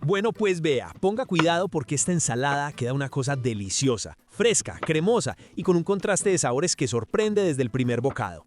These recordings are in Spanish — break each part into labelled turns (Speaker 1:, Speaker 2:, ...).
Speaker 1: Bueno, pues vea, ponga cuidado porque esta ensalada queda una cosa deliciosa, fresca, cremosa y con un contraste de sabores que sorprende desde el primer bocado.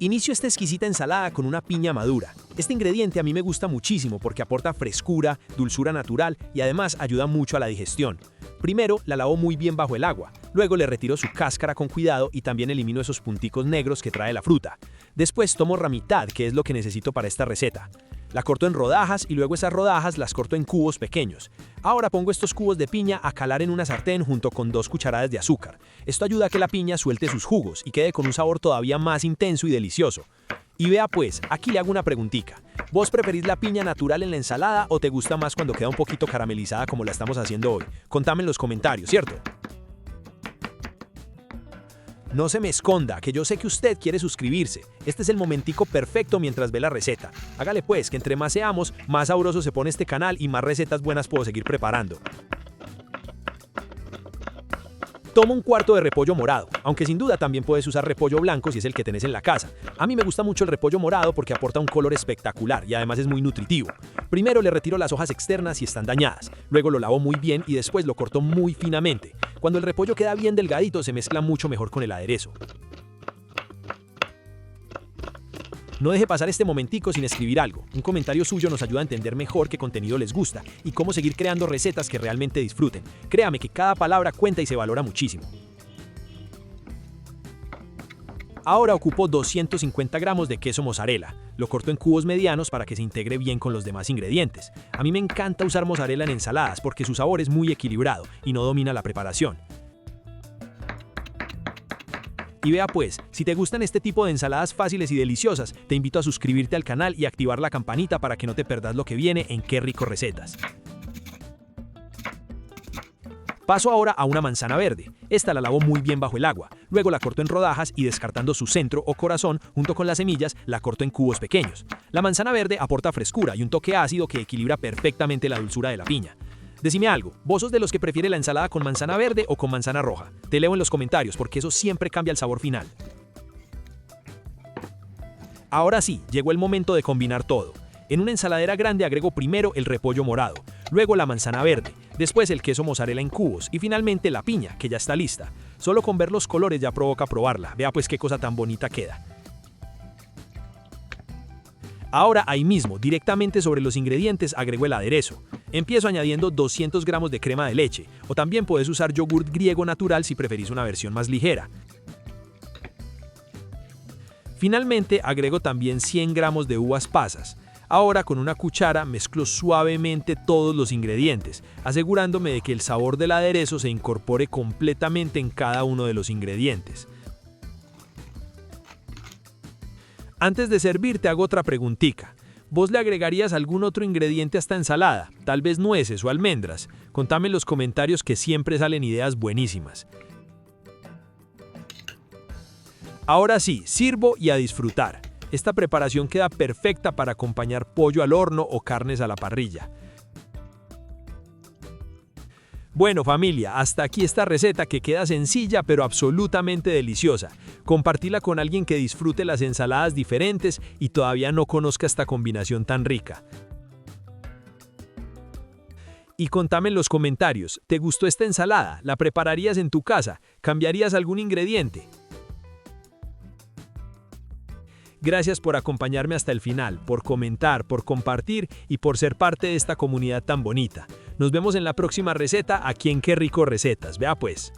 Speaker 1: Inicio esta exquisita ensalada con una piña madura. Este ingrediente a mí me gusta muchísimo porque aporta frescura, dulzura natural y además ayuda mucho a la digestión. Primero la lavo muy bien bajo el agua, luego le retiro su cáscara con cuidado y también elimino esos punticos negros que trae la fruta. Después tomo ramitad, que es lo que necesito para esta receta. La corto en rodajas y luego esas rodajas las corto en cubos pequeños. Ahora pongo estos cubos de piña a calar en una sartén junto con 2 cucharadas de azúcar. Esto ayuda a que la piña suelte sus jugos y quede con un sabor todavía más intenso y delicioso. Y vea pues, aquí le hago una preguntita. ¿Vos preferís la piña natural en la ensalada o te gusta más cuando queda un poquito caramelizada como la estamos haciendo hoy? Contame en los comentarios, ¿cierto? No se me esconda, que yo sé que usted quiere suscribirse. Este es el momentico perfecto mientras ve la receta. Hágale pues, que entre más seamos, más sabroso se pone este canal y más recetas buenas puedo seguir preparando. Toma un cuarto de repollo morado, aunque sin duda también puedes usar repollo blanco si es el que tenés en la casa. A mí me gusta mucho el repollo morado porque aporta un color espectacular y además es muy nutritivo. Primero le retiro las hojas externas si están dañadas, luego lo lavo muy bien y después lo corto muy finamente. Cuando el repollo queda bien delgadito se mezcla mucho mejor con el aderezo. No deje pasar este momentico sin escribir algo. Un comentario suyo nos ayuda a entender mejor qué contenido les gusta y cómo seguir creando recetas que realmente disfruten. Créame que cada palabra cuenta y se valora muchísimo. Ahora ocupo 250 gramos de queso mozzarella. Lo corto en cubos medianos para que se integre bien con los demás ingredientes. A mí me encanta usar mozzarella en ensaladas porque su sabor es muy equilibrado y no domina la preparación. Y vea pues, si te gustan este tipo de ensaladas fáciles y deliciosas, te invito a suscribirte al canal y activar la campanita para que no te perdas lo que viene en Qué Rico Recetas. Paso ahora a una manzana verde. Esta la lavo muy bien bajo el agua, luego la corto en rodajas y descartando su centro o corazón junto con las semillas, la corto en cubos pequeños. La manzana verde aporta frescura y un toque ácido que equilibra perfectamente la dulzura de la piña. Decime algo, ¿vos sos de los que prefiere la ensalada con manzana verde o con manzana roja? Te leo en los comentarios porque eso siempre cambia el sabor final. Ahora sí, llegó el momento de combinar todo. En una ensaladera grande agrego primero el repollo morado, luego la manzana verde, después el queso mozzarella en cubos y finalmente la piña, que ya está lista. Solo con ver los colores ya provoca probarla, vea pues qué cosa tan bonita queda. Ahora ahí mismo, directamente sobre los ingredientes, agrego el aderezo. Empiezo añadiendo 200 gramos de crema de leche, o también puedes usar yogurt griego natural si preferís una versión más ligera. Finalmente agrego también 100 gramos de uvas pasas. Ahora con una cuchara mezclo suavemente todos los ingredientes, asegurándome de que el sabor del aderezo se incorpore completamente en cada uno de los ingredientes. Antes de servir te hago otra preguntita. ¿Vos le agregarías algún otro ingrediente a esta ensalada? Tal vez nueces o almendras. Contame en los comentarios que siempre salen ideas buenísimas. Ahora sí, sirvo y a disfrutar. Esta preparación queda perfecta para acompañar pollo al horno o carnes a la parrilla. Bueno familia, hasta aquí esta receta que queda sencilla pero absolutamente deliciosa. Compartila con alguien que disfrute las ensaladas diferentes y todavía no conozca esta combinación tan rica. Y contame en los comentarios, ¿te gustó esta ensalada? ¿La prepararías en tu casa? ¿Cambiarías algún ingrediente? Gracias por acompañarme hasta el final, por comentar, por compartir y por ser parte de esta comunidad tan bonita. Nos vemos en la próxima receta aquí en Qué Rico Recetas. Vea pues.